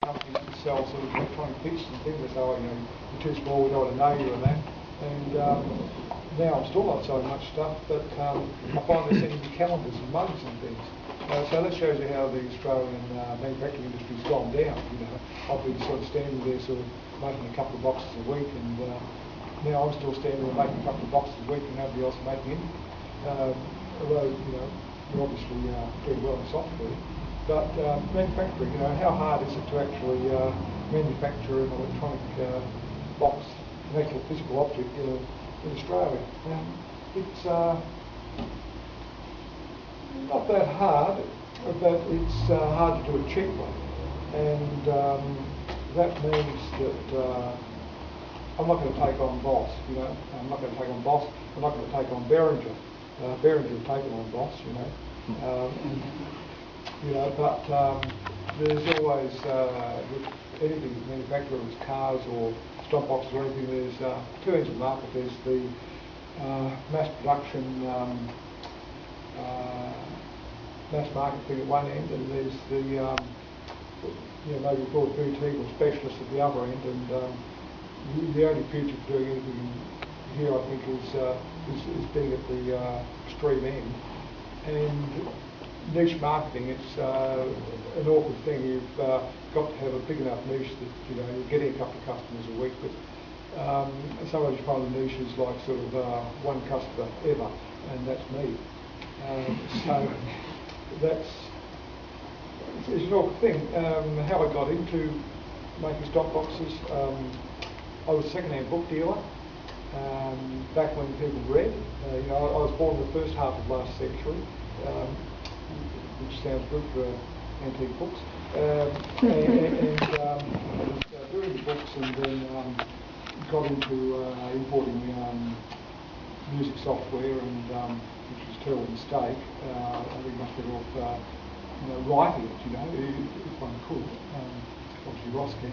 companies that sell sort of electronic bits and things. They say, oh, you know, you're too small, we don't want to know you and that. And now I'm still not selling much stuff, but I find they're sending me calendars and mugs and things. So that shows you how the Australian manufacturing industry's gone down. You know, I've been sort of standing there, sort of making a couple of boxes a week, and now I'm still standing there making a couple of boxes a week, and nobody else is making any. Although, you know, we're obviously doing well in software. But manufacturing, you know, how hard is it to actually manufacture an electronic box, an actual physical object in Australia? It's not that hard, but it's hard to do it cheaply. And that means that I'm not going to take on Boss, you know. I'm not going to take on Boss. I'm not going to take on Behringer. Behringer have taken on Boss, you know. But there's always, with anything manufactured, whether it's cars or stop boxes or anything, there's two ends of the market. There's the mass production, mass market thing at one end, and there's the, you know, maybe called boutique or specialist at the other end. And the only future for doing anything here, I think, is being at the extreme end. And niche marketing, it's an awkward thing. You've got to have a big enough niche that, you know, you're getting a couple of customers a week, but sometimes you find the niche is like sort of one customer ever, and that's me. So it's an awkward thing. How I got into making stock boxes, I was a second-hand book dealer back when people read. You know, I was born in the first half of last century, which sounds good for antique books. I was doing books, and then got into importing music software, and which was a terrible mistake. I think much better off you know, writing it, you know, if one could. Obviously Ross can.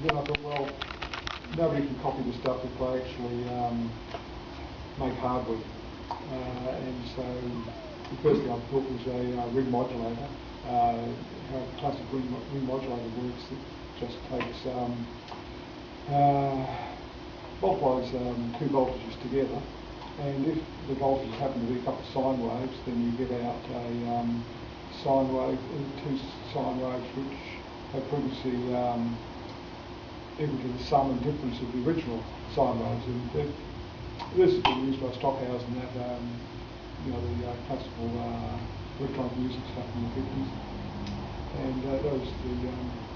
Then I thought, well, nobody can copy the stuff if they actually make hardware. And so the first thing I built was a ring modulator. How a classic ring modulator works, it just takes multiplies two voltages together, and if the voltages happen to be a couple of sine waves, then you get out a sine wave, two sine waves which have frequency equal to the sum and difference of the original sine waves. And this has been used by Stockhausen and that, you know, the classical electronic music stuff in the 50s. And that was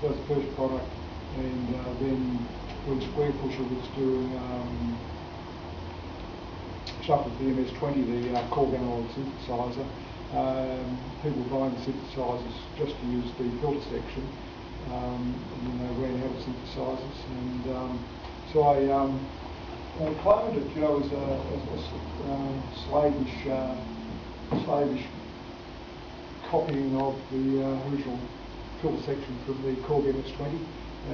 the first product. And then when Square Pusher was doing stuff with the MS-20, the Korg analog synthesizer, people were buying the synthesizers just to use the filter section. And they ran out of synthesizers, and so I cloned it, you know, as a slavish copying of the original filter section from the Korg MS-20,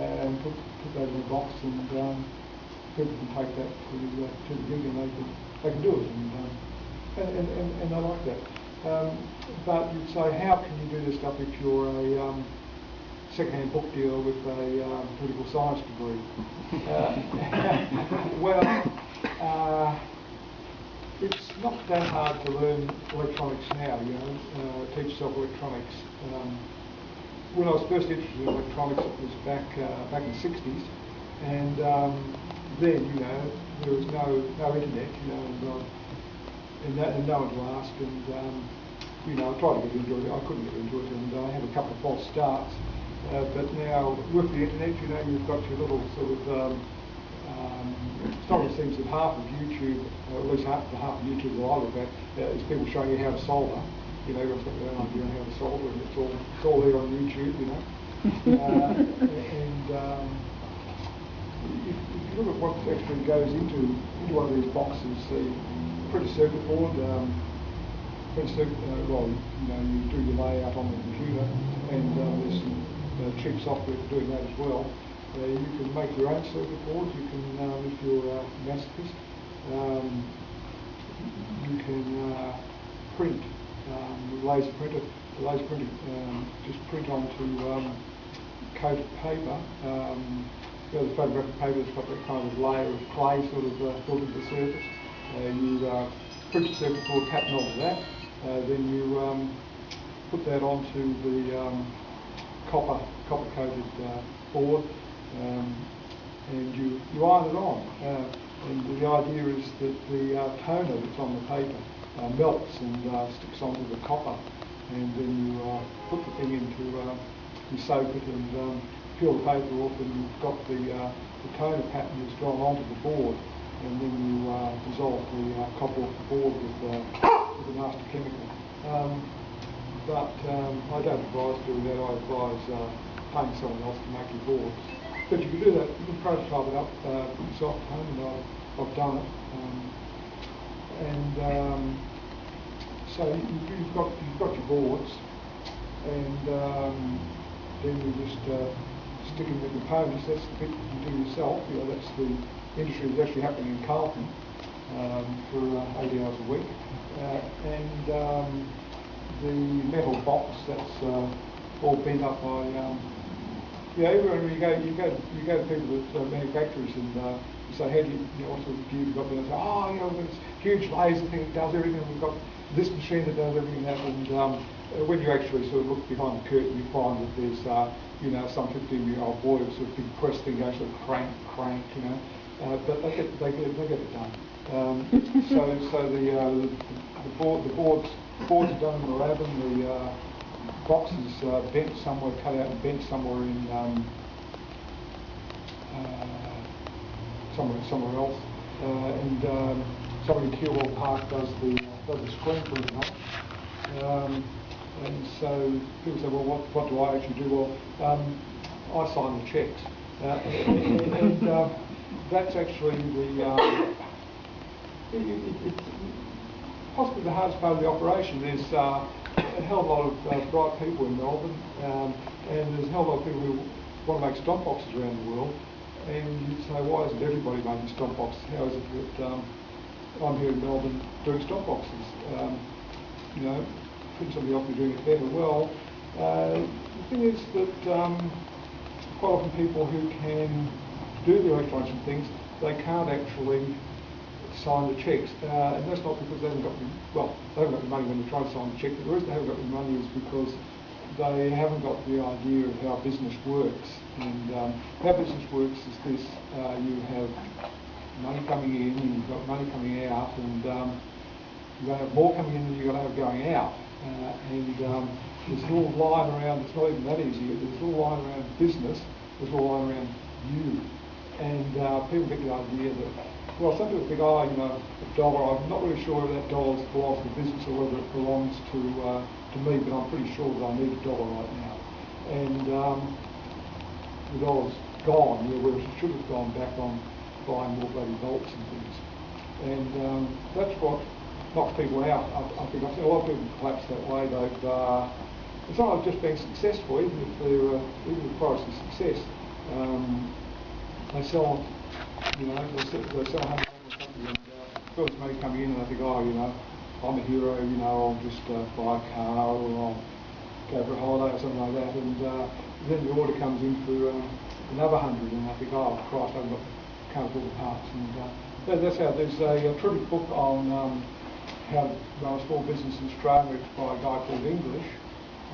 and put that in a box, and people can take that to the gig, and they can do it, and I like that. But you'd say, how can you do this stuff if you're a second-hand book dealer with a political science degree? Well, it's not that hard to learn electronics now, you know, teach yourself electronics. When I was first interested in electronics, it was back in the 60s, and then, you know, there was no internet, you know, and no one to ask, and you know, I tried to get into it, I couldn't get into it, and I had a couple of false starts. But now, with the internet, you know, you've got your little sort of, it's not it seems that half of YouTube, or at least half of YouTube that I look at, is people showing you how to solder. You know, you've got an idea on how to solder, and it's all there on YouTube, you know. If you look at what actually goes into one of these boxes, the printed circuit board, well, you know, you do your layout on the computer, and there's some cheap software for doing that as well. You can make your own circuit boards. You can, if you're a masochist, you can print laser printer. The laser printer just print onto coated paper. The photographic paper has got that kind of layer of clay sort of built into the surface. You print your circuit board pattern onto that. Then you put that onto the copper coated board, and you iron it on. And the idea is that the toner that's on the paper melts and sticks onto the copper, and then you put the thing into, you soak it and peel the paper off, and you've got the toner pattern that's gone onto the board, and then you dissolve the copper off the board with a nasty chemical. But I don't advise doing that. I advise paying someone else to make your boards. But you can do that. You can prototype it up yourself at home, and I've done it. So you've got your boards, and then you just stick in the components. That's the bit you do yourself. That's the industry that's actually happening in Carlton for 80 hours a week. And the metal box that's all bent up by everywhere you go to people that manufacturers, and you say, how do you what sort of gear you've got there? And they say, we've got this huge laser thing that does everything. We've got this machine that does everything that. And when you actually sort of look behind the curtain, you find that there's some 15-year-old boy with sort of big press thing goes sort of crank, but they get it done. So the boards are done in the lab, and the box is bent somewhere, cut out and bent somewhere in somewhere else, and somebody in Keilor Park does the screen printing on it. And so people say, well, what do I actually do? Well, I sign the cheques, and that's actually possibly the hardest part of the operation. There's a hell of a lot of bright people in Melbourne, and there's a hell of a lot of people who want to make stomp boxes around the world. And you say, why isn't everybody making stomp boxes? How is it that I'm here in Melbourne doing stomp boxes? Couldn't somebody else be doing it better? Well, the thing is that quite often people who can do the electronics and things, they can't actually sign the cheques, and that's not because they haven't got the money when they try to sign the cheque. But the reason they haven't got the money is because they haven't got the idea of how business works. And how business works is this: you have money coming in, and you've got money coming out, and you're going to have more coming in than you're going to have going out. And there's a little line around, it's not even that easy, there's a little line around business, there's a little line around you. And people get the idea that, well, some people think, a dollar, I'm not really sure if that dollar belongs to the business or whether it belongs to me, but I'm pretty sure that I need a dollar right now. And the dollar's gone, whereas it should have gone back on buying more bloody bolts and things. And that's what knocks people out. I think I've seen a lot of people collapse that way. It's not like just being successful, even if the product's a success. They sell, they sell 100 or something, and first money coming in, and they think, I'm a hero, I'll just buy a car, or I'll go for a holiday or something like that, and then the order comes in for another 100, and I think, oh Christ, can't afford the parts. And that's how there's a terrific book on how to run a small business in Australia. It's by a guy called English.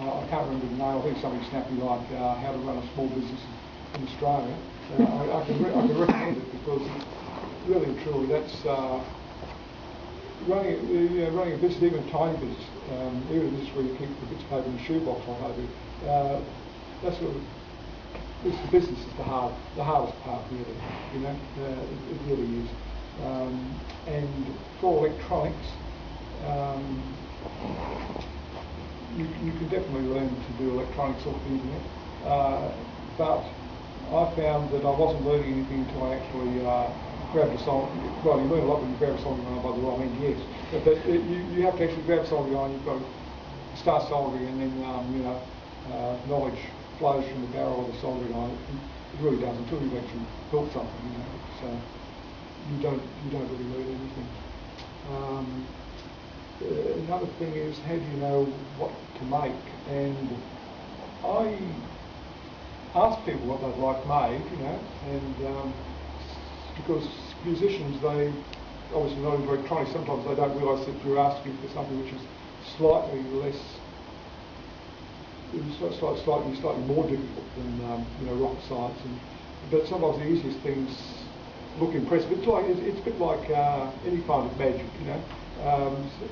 I can't remember the name. I think something snappy like how to run a small business in Australia. I can recommend it because really and truly that's running a business, even a tiny business, even a business where you keep the bits of paper in a shoebox like I do. That's sort of the business is the hardest part really. It really is. And for electronics, you can definitely learn to do electronics off the internet, but I found that I wasn't learning anything until I actually grabbed a soldering. Well, you learn a lot when you grab a soldering iron by the wrong end, yes, but you have to actually grab a soldering iron. You've got to start soldering, and then knowledge flows from the barrel of the soldering iron. It really does until you've actually built something. So you don't really learn anything. Another thing is, how do you know what to make? And I ask people what they'd like made, you know, and because musicians, they obviously not into electronics, sometimes they don't realise that you're asking for something which is slightly less, slightly more difficult than you know, rocket science. But sometimes the easiest things look impressive. It's a bit like any kind of magic, you know.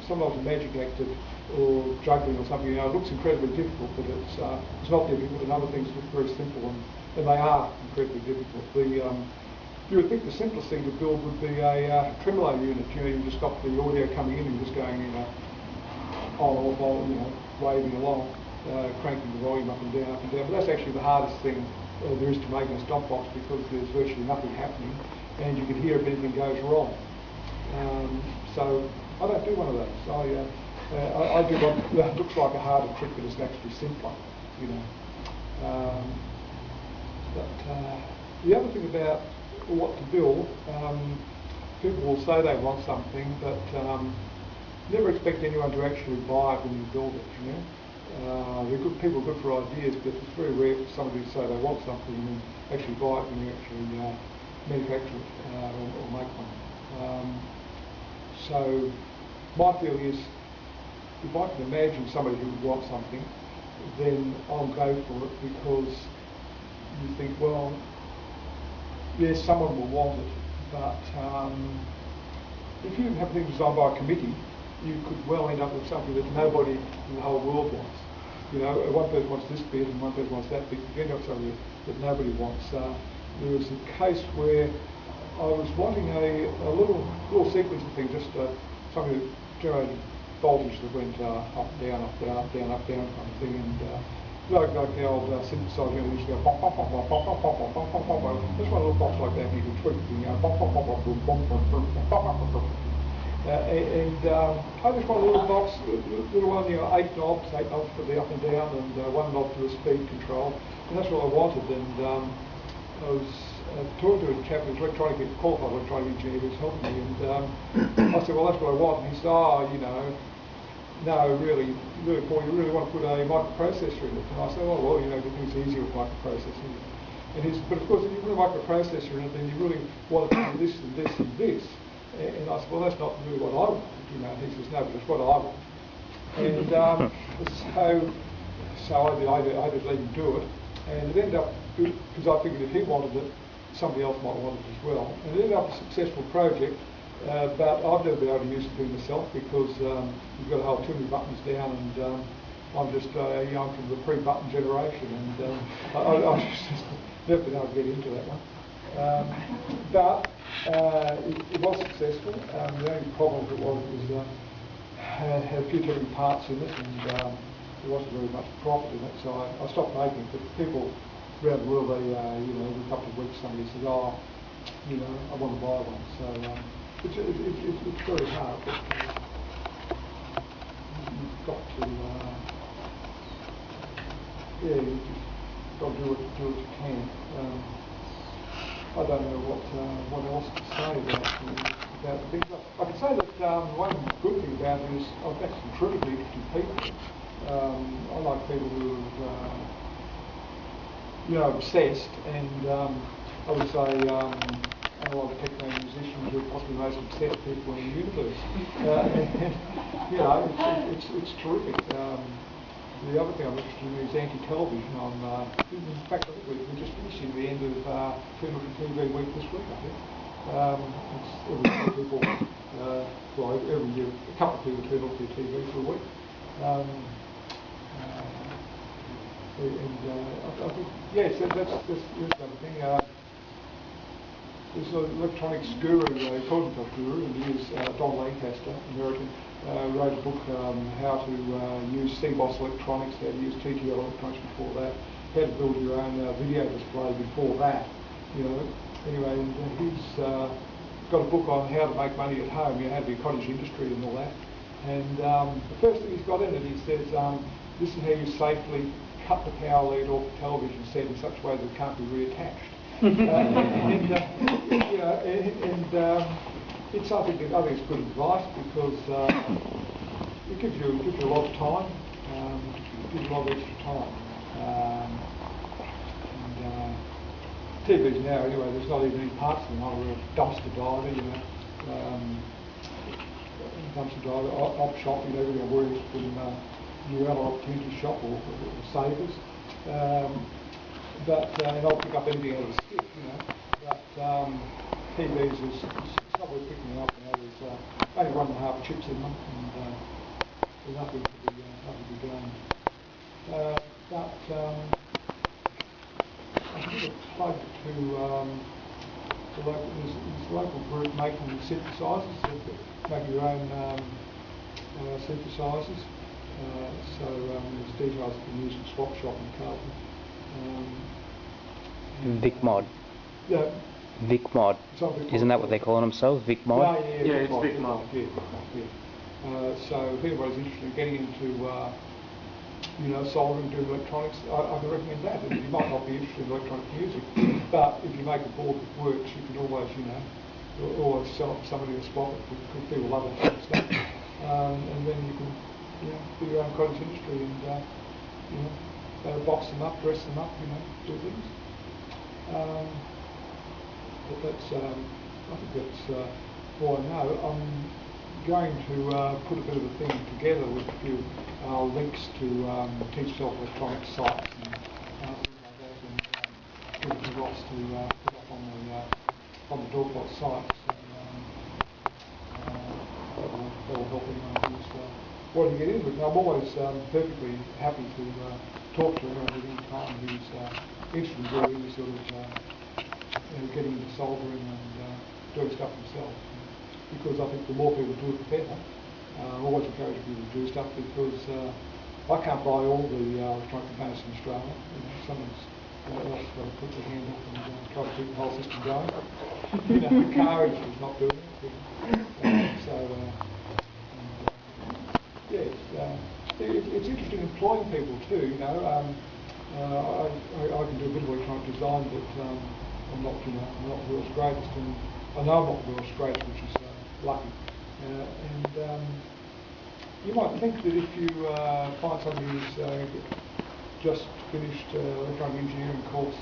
Sometimes a magic act or juggling or something, you know, it looks incredibly difficult, but it's not difficult, and other things look very simple, and they are incredibly difficult. You would think the simplest thing to build would be a tremolo unit. You know, you just got the audio coming in and just going, you know, on, you know, waving along, cranking the volume up and down, up and down. But that's actually the hardest thing there is to make in a stop box, because there's virtually nothing happening, and you can hear if anything goes wrong. So I don't do one of those. I do what looks like a harder trick, but it's actually simpler, you know. The other thing about what to build, people will say they want something, but never expect anyone to actually buy it when you build it, you know. People are good for ideas, but it's very rare for somebody to say they want something and actually buy it when you actually manufacture it or make one. So my feeling is, if I can imagine somebody who would want something, then I'll go for it, because you think, well, yes, someone will want it, but if you have things designed by a committee, you could well end up with something that nobody in the whole world wants. You know, one person wants this bit and one person wants that bit. You end up with something that nobody wants. There was a case where I was wanting a little sequence of things, just something that generated voltage that went up, down, up, down, up, down, up, down kind of thing, and like the old synthesizer, you used to go bop, bop, bop, bop, bop, bop, bop, bop, bop, bop, bop. Just one little box like that, and you can tweak the bop, bop, bop, bop, bop, bop, bop, bop, bop, bop. I just want a little box, little one, you know, 8 knobs for the up and down, and 1 knob for the speed control, and that's what I wanted. And I was talking to a chap who's qualified electronic engineer who's helping me, and I said, well, that's what I want. And he said, oh, you know, no, really, Paul, you really want to put a microprocessor in it? And I said, well, you know, everything's easier with microprocessing. And he said, but of course, if you put a microprocessor in it, then you really want to do this and this and this. And I said, well, that's not really what I want, you know. And he says, no, but it's what I want. And so I just let him do it. And it ended up, because I figured if he wanted it, somebody else might want it as well. And it ended up a successful project. But I've never been able to use the thing myself, because you've got to hold too many buttons down, and I'm just young from the pre-button generation, and I've just never been able to get into that one. But it was successful. The only problem with it was had a few too many parts in it, and there wasn't very much profit in it, so I stopped making it. But people around the world, they, you know, every couple of weeks somebody says, oh, you know, I want to buy one. So it's very hard, but you've got to, yeah, you've just got to do what you can. I don't know what else to say about the things. I can say that one good thing about it is I've met some terrifically interesting people. I like people who are, you know, obsessed, and I would say analog techno musicians are possibly the most obsessed people in the universe. You know, it's terrific. The other thing I'm interested in is anti-television on, in fact, I think we're just finishing the end of TV week this week, I think. It's every people, well, every year, a couple of people turn off their TV for a week. I think, yes, that's the other thing. There's an electronics guru, a Cosmos guru, and he is Don Lancaster, American, wrote a book, how to use CMOS electronics, how to use TTL electronics before that, how to build your own video display before that, you know. Anyway, and he's got a book on how to make money at home, you know, how to be a cottage industry and all that. And the first thing he's got in it, he says, this is how you safely cut the power lead off the television set in such a way that it can't be reattached. You know, it's something that I think is good advice, because it gives you a lot of time. It gives you a lot of extra time. TVs now, anyway, there's not even any parts of them. Either a dumpster diver, you know, dumpster diver, op shop, you know, everything where you put in UL or opportunity shop or savers. And I'll pick up anything out of a stick, you know. But TVs is not worth picking up. You know, there's only 1.5 chips in them, and there's nothing to be gained. I can give a plug to there's a local group making synthesizers, making your own synthesizers. There's details you can use in Swap Shop and Carlton. VicMod. Yeah. VicMod. Isn't that what they're calling themselves? VicMod? Yeah, it's VicMod. Yeah. So if anybody's interested in getting into soldering, doing electronics, I can recommend that. And you might not be interested in electronic music, but if you make a board that works, you can always, always sell it to somebody in a spot because people love that sort of stuff. And then you can, do your own cottage industry and, box them up, dress them up, do things. But that's, I think that's all I know. I'm going to put a bit of a thing together with a few links to Teach Yourself Electronics sites and things like that, and give it to Ross to put up on the Dorkbot site. So that will help anyone who's wanting to get in with it. I'm always perfectly happy to talk to anyone at any time who's interested in doing this sort of getting into soldering and doing stuff themselves. Because I think the more people do it, the better. I always encourage people to do stuff because I can't buy all the electronic components in Australia. Someone's else got to put their hand up and try to keep the whole system going. The car industry's not doing it. It's interesting employing people too. I can do a bit of electronic design, but I'm not the world's greatest, and I know I'm not the world's greatest, which is lucky. You might think that if you find somebody who's just finished electronic engineering course,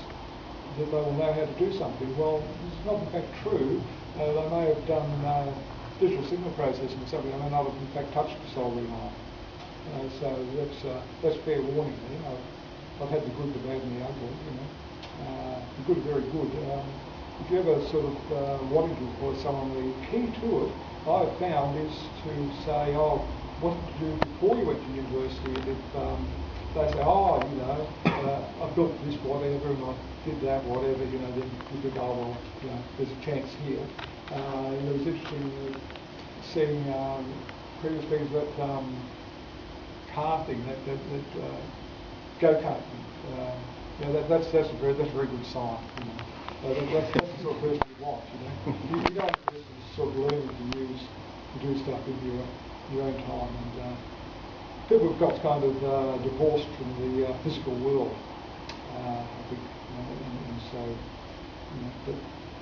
that they will know how to do something. Well, this is not in fact true. They may have done digital signal processing or something, and they may not have in fact touched the soldering iron. So that's fair warning. I've had the good, the bad, and the ugly. The good are very good. If you ever sort of wanting to employ someone, the key to it, I've found, is to say, what did you do before you went to university? And if they say, I built this, whatever, and I did that, whatever, then you think, there's a chance here. It was interesting seeing previous things that car thing, that go-kart thing. That's a very good sign. That's the sort of person you want. You don't just sort of learn to do stuff in your own time. And people have got kind of divorced from the physical world, I think. And so, but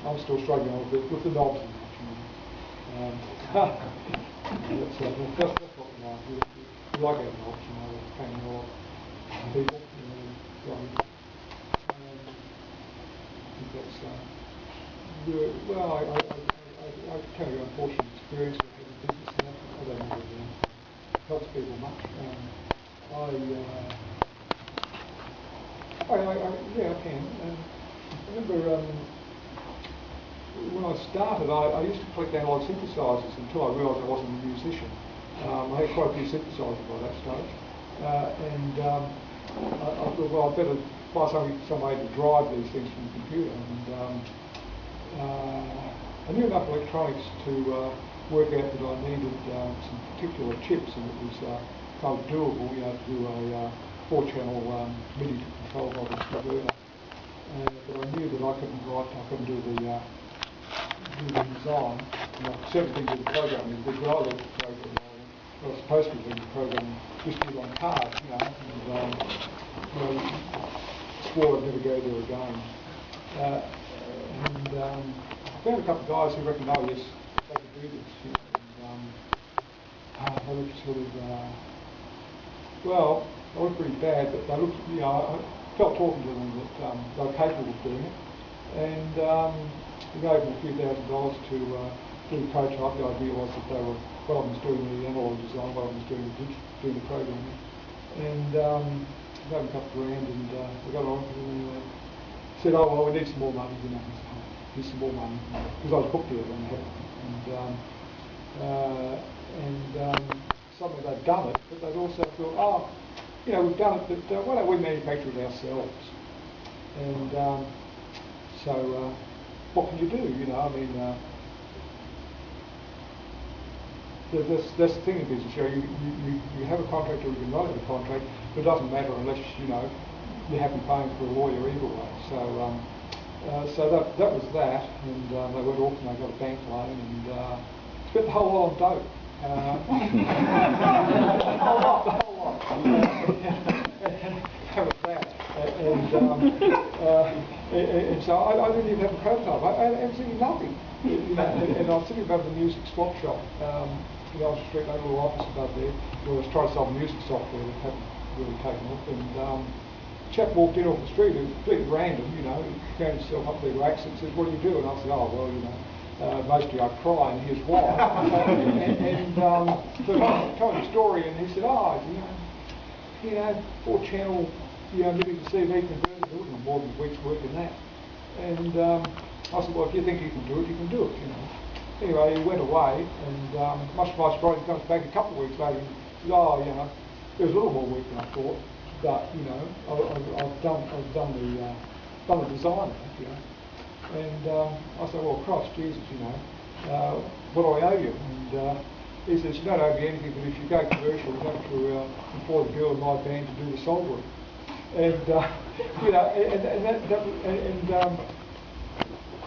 I'm still struggling with the knobs and that. That's what we like. We like our knobs, they're paying a lot of people. Well, I tell you, unfortunate experience with having business, and I don't know if it helps people much. I can. I remember when I started, I used to collect analog synthesizers until I realised I wasn't a musician. I had quite a few synthesizers by that stage, and I thought, well, I better find some way to drive these things from the computer. And I knew enough electronics to work out that I needed some particular chips, and it was kind of doable, to do a 4-channel MIDI to control voltage converter. But I knew that I couldn't do the design. Certain things in the programming, because when I looked at programming, I was supposed to be doing programming just on cards, and swore I'd never go there again. I found a couple of guys who reckoned, oh yes, they could do this. they looked sort of, well, they looked pretty bad, but they looked, you know, I felt talking to them that they were capable of doing it. And we gave them a few $1,000 to do the prototype. The idea was that they were, one of them was doing the analog design, one of them was doing the programming. And we gave them a couple of grand, and we got on and said, oh, well, we need some more money, you know. So, here's some more money, because I was booked here and suddenly they'd done it, but they'd also thought, oh, you know, we've done it, but why don't we manufacture it ourselves? And so what can you do? You know, I mean, that's the thing in business. You know, you have a contract or you can not have a contract, but it doesn't matter unless, you know, you're happy paying for a lawyer either way. So that was that, and they went off and they got a bank loan and spent the whole lot on dope. The whole lot. That was that. And so I didn't even have a prototype. I had absolutely nothing. You know, and I was sitting above the music swap shop. You know, I was straight over a little office above there where I was trying to sell music software that hadn't really taken off. And a chap walked in off the street, it was completely random, you know, he found himself up there racks and says, what do you do? And I said, oh, well, you know, mostly I cry and here's why. So I told him a story and he said, oh, you know, 4-channel, you know, MIDI to CV converter, there wasn't more than a week's work in that. And I said, well, if you think you can do it, you can do it, you know. Anyway, he went away and much to my surprise, he comes back a couple of weeks later and says, oh, you know, there was a little more work than I thought. But you know, I've done the design, you know, and I said, well, Christ, Jesus, you know, what do I owe you? And he says, you don't owe me anything, but if you go commercial, you have to employ the girl in my band to do the soldering. And you know, and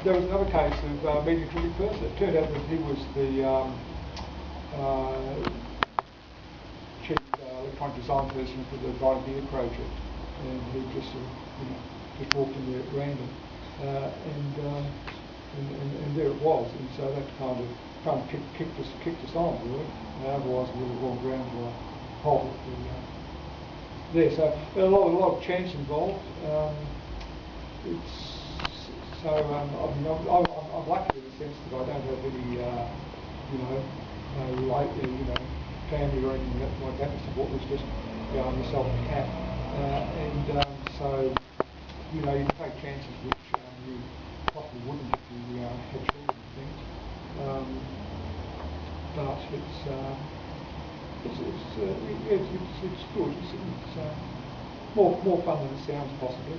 there was another case of meeting a terrific person. It turned out that he was the chief electronic design person for the Volunteer project, and he just you know, just walked in there at random, and there it was, and so that kind of kicked us on really. Otherwise we would have gone ground to a halt there. So a lot of chance involved. So I mean, I'm lucky in the sense that I don't have any you know, family or anything like that to support. It was just, you know, myself and cat. So, you know, you take chances which you probably wouldn't if you had children and things. But it's good. It's more fun than it sounds possibly.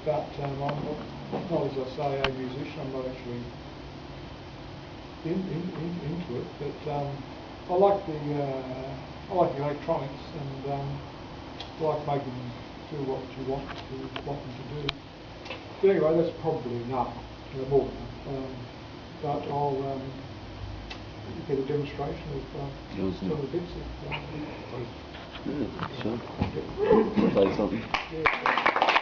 But I'm not, as I say, a musician. I'm not actually into it, but I like the electronics, and I like making them do what you want them to do. But anyway, that's probably enough, more than enough. But I'll get a demonstration of some of the bits. Sure. Play something. Yeah.